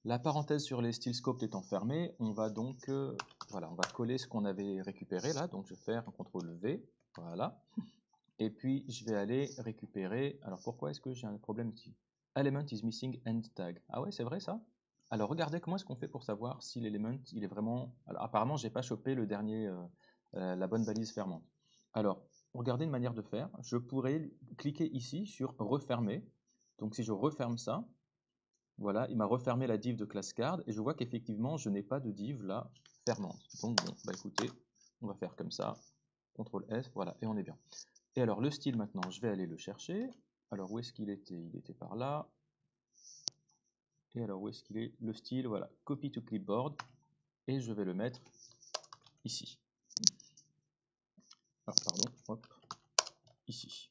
La parenthèse sur les style scoped étant fermée, on va donc voilà, on va coller ce qu'on avait récupéré là. Donc je vais faire un CTRL V, voilà. Et puis je vais aller récupérer. Alors pourquoi est-ce que j'ai un problème ici? Element is missing end tag. Ah ouais, c'est vrai ça? Alors regardez comment est-ce qu'on fait pour savoir si l'élément il est vraiment. Alors apparemment j'ai pas chopé le dernier, la bonne balise fermante. Alors regardez une manière de faire. Je pourrais cliquer ici sur refermer. Donc si je referme ça, voilà, il m'a refermé la div de classe card et je vois qu'effectivement je n'ai pas de div là fermante. Donc bon, bah écoutez, on va faire comme ça. CTRL S, voilà, et on est bien. Et alors le style maintenant, je vais aller le chercher. Alors où est-ce qu'il était? Il était par là. Et alors où est-ce qu'il est? Le style, voilà, copy to clipboard. Et je vais le mettre ici. Alors pardon, hop, ici.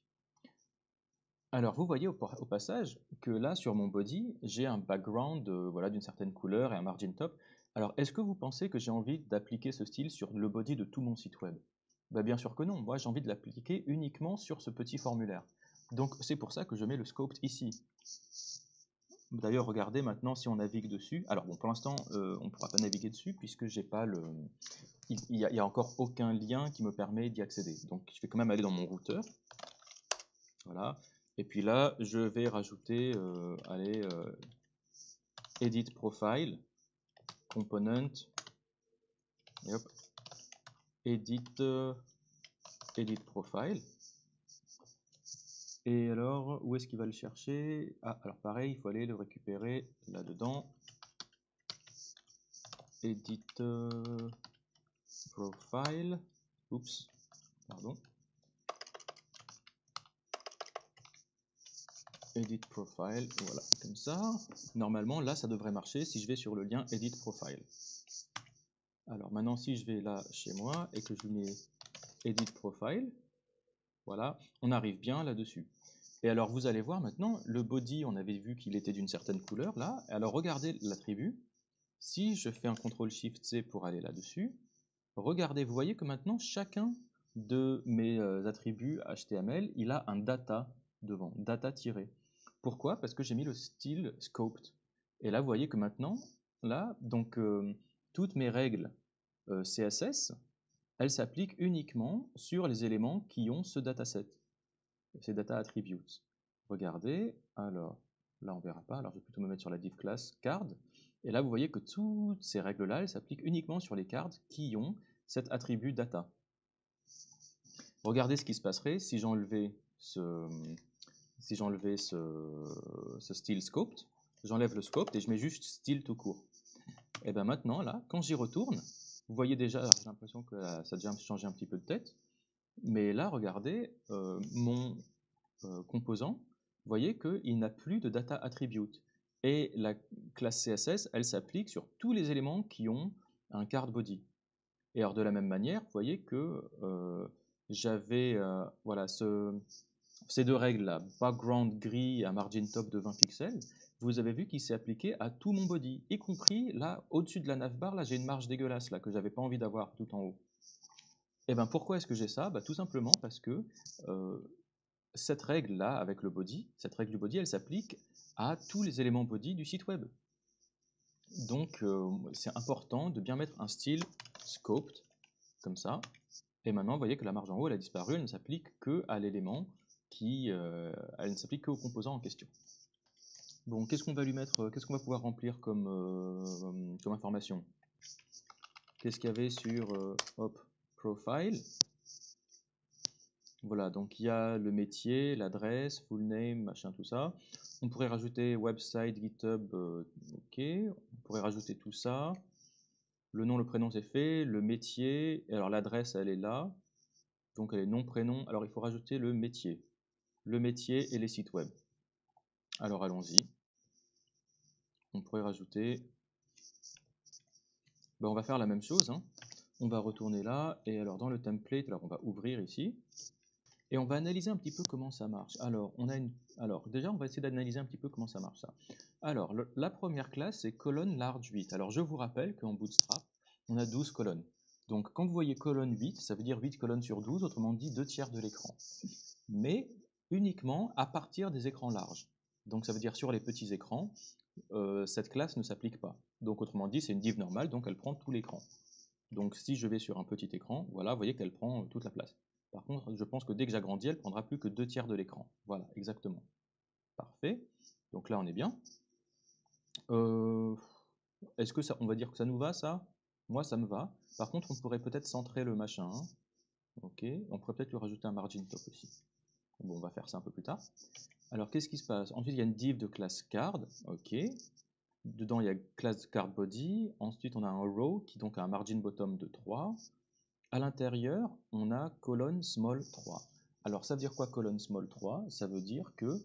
Alors vous voyez au passage que là sur mon body, j'ai un background voilà, d'une certaine couleur et un margin top. Alors est-ce que vous pensez que j'ai envie d'appliquer ce style sur le body de tout mon site web? Bah, bien sûr que non, moi j'ai envie de l'appliquer uniquement sur ce petit formulaire. Donc c'est pour ça que je mets le scoped ici. D'ailleurs, regardez maintenant si on navigue dessus. Alors bon, pour l'instant, on ne pourra pas naviguer dessus puisque j'ai pas le. Il n'y a encore aucun lien qui me permet d'y accéder. Donc je vais quand même aller dans mon routeur. Voilà. Et puis là, je vais rajouter, allez, edit profile, component, et hop, edit, edit profile. Et alors, où est-ce qu'il va le chercher? Ah, alors pareil, il faut aller le récupérer là-dedans. Edit profile. Oups, pardon. Edit profile, voilà, comme ça. Normalement, là, ça devrait marcher si je vais sur le lien Edit profile. Alors maintenant, si je vais là chez moi et que je mets Edit profile, voilà, on arrive bien là-dessus. Et alors, vous allez voir maintenant, le body, on avait vu qu'il était d'une certaine couleur, là. Alors, regardez l'attribut. Si je fais un CTRL-SHIFT-C pour aller là-dessus, regardez, vous voyez que maintenant, chacun de mes attributs HTML, il a un data devant, data tiré. Pourquoi? Parce que j'ai mis le style scoped. Et là, vous voyez que maintenant, là, donc, toutes mes règles CSS, elles s'appliquent uniquement sur les éléments qui ont ce dataset, ces data attributes. Regardez, alors, là, on verra pas, alors je vais plutôt me mettre sur la div class card. Et là, vous voyez que toutes ces règles-là, elles s'appliquent uniquement sur les cards qui ont cet attribut data. Regardez ce qui se passerait si j'enlevais ce style scoped, j'enlève le scoped et je mets juste style tout court. Et bien maintenant, là, quand j'y retourne, vous voyez déjà, j'ai l'impression que ça a déjà changé un petit peu de tête, mais là, regardez, mon composant, vous voyez qu'il n'a plus de data attribute. Et la classe CSS, elle s'applique sur tous les éléments qui ont un card body. Et alors de la même manière, vous voyez que j'avais voilà, ces deux règles-là, background gris à margin top de 20 pixels, vous avez vu qu'il s'est appliqué à tout mon body, y compris là, au-dessus de la navbar, là j'ai une marge dégueulasse là que j'avais pas envie d'avoir tout en haut. Et bien pourquoi est-ce que j'ai ça? Tout simplement parce que cette règle-là avec le body, cette règle du body, elle s'applique à tous les éléments body du site web. Donc c'est important de bien mettre un style scoped, comme ça. Et maintenant, vous voyez que la marge en haut, elle a disparu, elle ne s'applique qu'à l'élément elle ne s'applique qu'au composant en question. Bon, qu'est-ce qu'on va lui mettre, qu'est-ce qu'on va pouvoir remplir comme information? Qu'est-ce qu'il y avait sur hop, profile? Voilà, donc il y a le métier, l'adresse, full name, machin, tout ça. On pourrait rajouter website, GitHub, ok. On pourrait rajouter tout ça. Le nom, le prénom, c'est fait. Le métier, alors l'adresse, elle est là. Donc elle est nom, prénom. Alors il faut rajouter le métier. Le métier et les sites web. Alors allons-y. On pourrait rajouter. Ben, on va faire la même chose, hein. On va retourner là. Et alors dans le template, alors on va ouvrir ici. Et on va analyser un petit peu comment ça marche. Alors, alors déjà, on va essayer d'analyser un petit peu comment ça marche ça. Alors, la première classe, c'est colonne large 8. Alors, je vous rappelle qu'en Bootstrap, on a 12 colonnes. Donc, quand vous voyez colonne 8, ça veut dire 8 colonnes sur 12, autrement dit 2 tiers de l'écran. Mais uniquement à partir des écrans larges. Donc, ça veut dire sur les petits écrans, cette classe ne s'applique pas. Donc autrement dit, c'est une div normale, donc elle prend tout l'écran. Donc si je vais sur un petit écran, voilà, vous voyez qu'elle prend toute la place. Par contre, je pense que dès que j'agrandis, elle prendra plus que 2/3 de l'écran. Voilà, exactement. Parfait. Donc là, on est bien. Est-ce que ça, on va dire que ça nous va, ça? Moi, ça me va. Par contre, on pourrait peut-être centrer le machin, hein. Ok, on pourrait peut-être lui rajouter un margin top aussi. Bon, on va faire ça un peu plus tard. Alors, qu'est-ce qui se passe? Ensuite, il y a une div de classe card. Ok. Dedans, il y a classe card body. Ensuite, on a un row qui donc a un margin bottom de 3. À l'intérieur, on a colonne small 3. Alors, ça veut dire quoi colonne small 3? Ça veut dire que,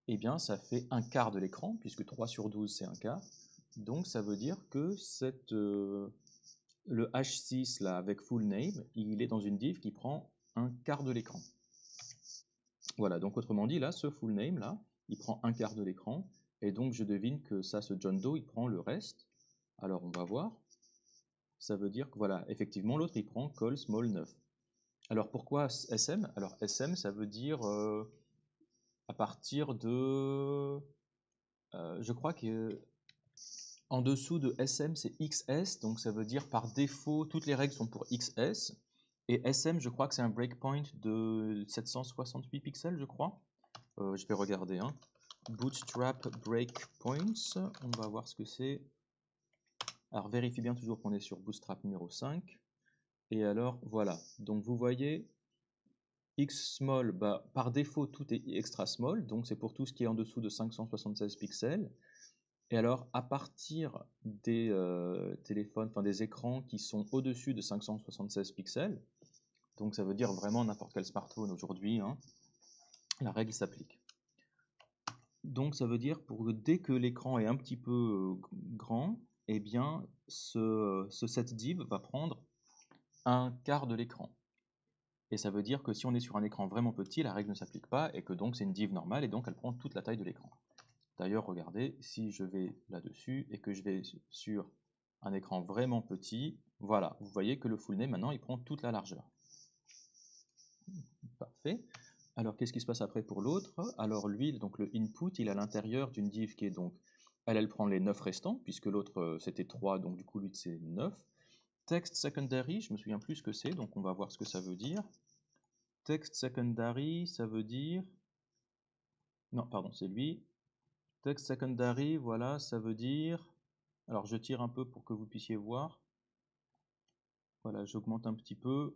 eh bien, ça fait un quart de l'écran, puisque 3 sur 12, c'est un quart. Donc, ça veut dire que le H6 là, avec full name, il est dans une div qui prend un quart de l'écran. Voilà, donc autrement dit, là, ce full name là, il prend un quart de l'écran, et donc je devine que ça, ce John Doe, il prend le reste. Alors, on va voir. Ça veut dire que, voilà, effectivement, l'autre, il prend col small 9. Alors, pourquoi SM? Alors, SM, ça veut dire à partir de... je crois que en dessous de SM, c'est XS, donc ça veut dire par défaut, toutes les règles sont pour XS. Et SM, je crois que c'est un breakpoint de 768 pixels, je crois. Je vais regarder, hein. Bootstrap breakpoints, on va voir ce que c'est. Alors, vérifie bien toujours qu'on est sur Bootstrap numéro 5. Et alors, voilà. Donc, vous voyez, X small, bah, par défaut, tout est extra small, donc c'est pour tout ce qui est en dessous de 576 pixels. Et alors, à partir des téléphones, enfin des écrans qui sont au-dessus de 576 pixels, donc ça veut dire vraiment n'importe quel smartphone aujourd'hui, hein, la règle s'applique. Donc ça veut dire pour que dès que l'écran est un petit peu grand, eh bien cette div va prendre un quart de l'écran. Et ça veut dire que si on est sur un écran vraiment petit, la règle ne s'applique pas et que donc c'est une div normale et donc elle prend toute la taille de l'écran. D'ailleurs, regardez, si je vais là-dessus et que je vais sur un écran vraiment petit, voilà, vous voyez que le full name maintenant il prend toute la largeur. Parfait. Alors qu'est-ce qui se passe après pour l'autre? Alors lui, donc le input, il est à l'intérieur d'une div qui est donc, elle prend les 9 restants, puisque l'autre c'était 3, donc du coup lui c'est 9. Text secondary, je me souviens plus ce que c'est, donc on va voir ce que ça veut dire. Text secondary, ça veut dire... Non, pardon, c'est lui. Text secondary, voilà, ça veut dire... Alors je tire un peu pour que vous puissiez voir. Voilà, j'augmente un petit peu.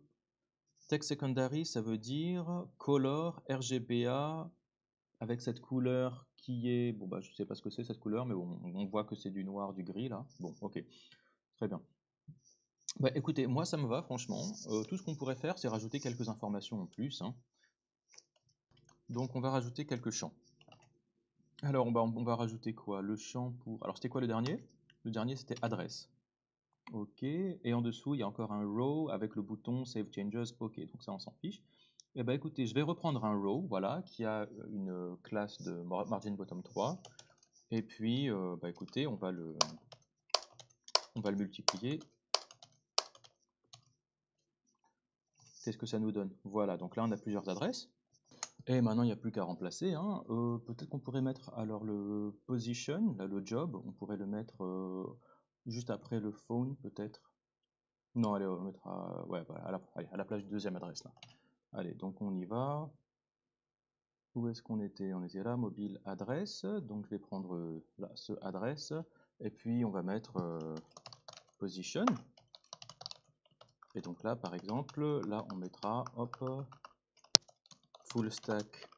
Text secondary, ça veut dire color RGBA avec cette couleur qui est... Bon, bah, je sais pas ce que c'est cette couleur, mais bon, on voit que c'est du noir, du gris là. Bon, ok, très bien. Bah, écoutez, moi ça me va franchement. Tout ce qu'on pourrait faire, c'est rajouter quelques informations en plus, hein. Donc on va rajouter quelques champs. Alors on va rajouter quoi? Le champ pour... Alors c'était quoi le dernier? Le dernier c'était adresse. Ok, et en dessous il y a encore un row avec le bouton Save Changes. Ok, donc ça on s'en fiche. Et bah écoutez, je vais reprendre un row, voilà, qui a une classe de margin bottom 3. Et puis, bah écoutez, on va le multiplier. Qu'est-ce que ça nous donne? Voilà, donc là on a plusieurs adresses. Et maintenant il n'y a plus qu'à remplacer, hein. Peut-être qu'on pourrait mettre alors le position, là, le job, on pourrait le mettre juste après le phone peut-être. Non, allez, on le mettra ouais, voilà, à la place du deuxième adresse là. Allez, donc on y va. Où est-ce qu'on était? On était là, mobile adresse. Donc je vais prendre là, ce adresse. Et puis on va mettre position. Et donc là, par exemple, là on mettra hop, full stack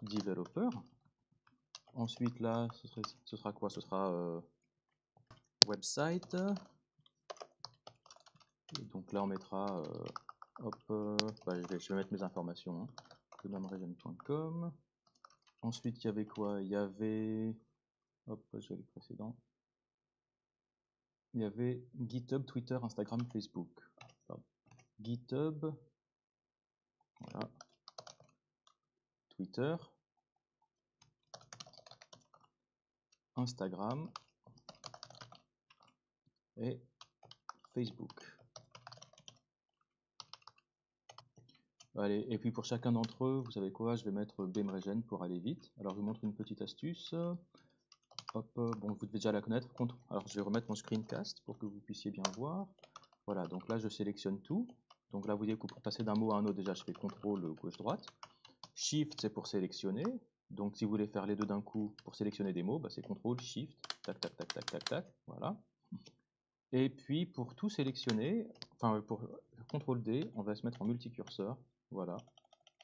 developer. Ensuite là, ce sera quoi? Ce sera website. Et donc là on mettra hop, bah, je vais mettre mes informations, hein. Domamregion.com. Ensuite il y avait quoi? Il y avait, hop, je vais le précédent. Il y avait GitHub, Twitter, Instagram, Facebook. Pardon. GitHub, voilà, Twitter, Instagram et Facebook. Allez, et puis pour chacun d'entre eux, vous savez quoi, je vais mettre Bmregen pour aller vite. Alors je vous montre une petite astuce. Hop, bon, vous devez déjà la connaître. Alors, je vais remettre mon screencast pour que vous puissiez bien voir. Voilà, donc là, je sélectionne tout. Donc là, vous voyez que pour passer d'un mot à un autre, déjà, je fais CTRL gauche-droite. Shift, c'est pour sélectionner. Donc, si vous voulez faire les deux d'un coup pour sélectionner des mots, bah, c'est CTRL, Shift, tac, tac, tac, tac, tac, tac. Voilà. Et puis, pour tout sélectionner, enfin, pour CTRL D, on va se mettre en multicurseur. Voilà.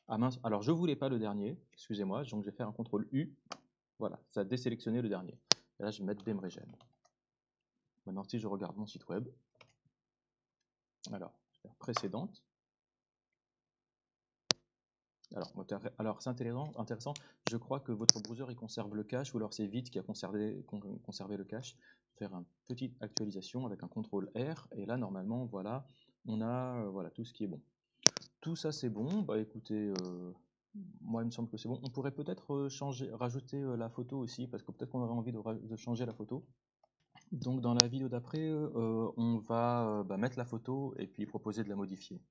Ah mince, alors je voulais pas le dernier, excusez-moi, donc je vais faire un CTRL U. Voilà, ça a désélectionné le dernier. Et là, je vais mettre Bemregen. Maintenant, si je regarde mon site web, alors, je vais faire précédente. Alors c'est intéressant, je crois que votre browser il conserve le cache, ou alors c'est Vite qui a conservé le cache. Faire une petite actualisation avec un CTRL R, et là normalement voilà, on a voilà, tout ce qui est bon. Tout ça c'est bon, bah écoutez, moi il me semble que c'est bon. On pourrait peut-être rajouter la photo aussi, parce que peut-être qu'on aurait envie de changer la photo. Donc dans la vidéo d'après, on va mettre la photo et puis proposer de la modifier.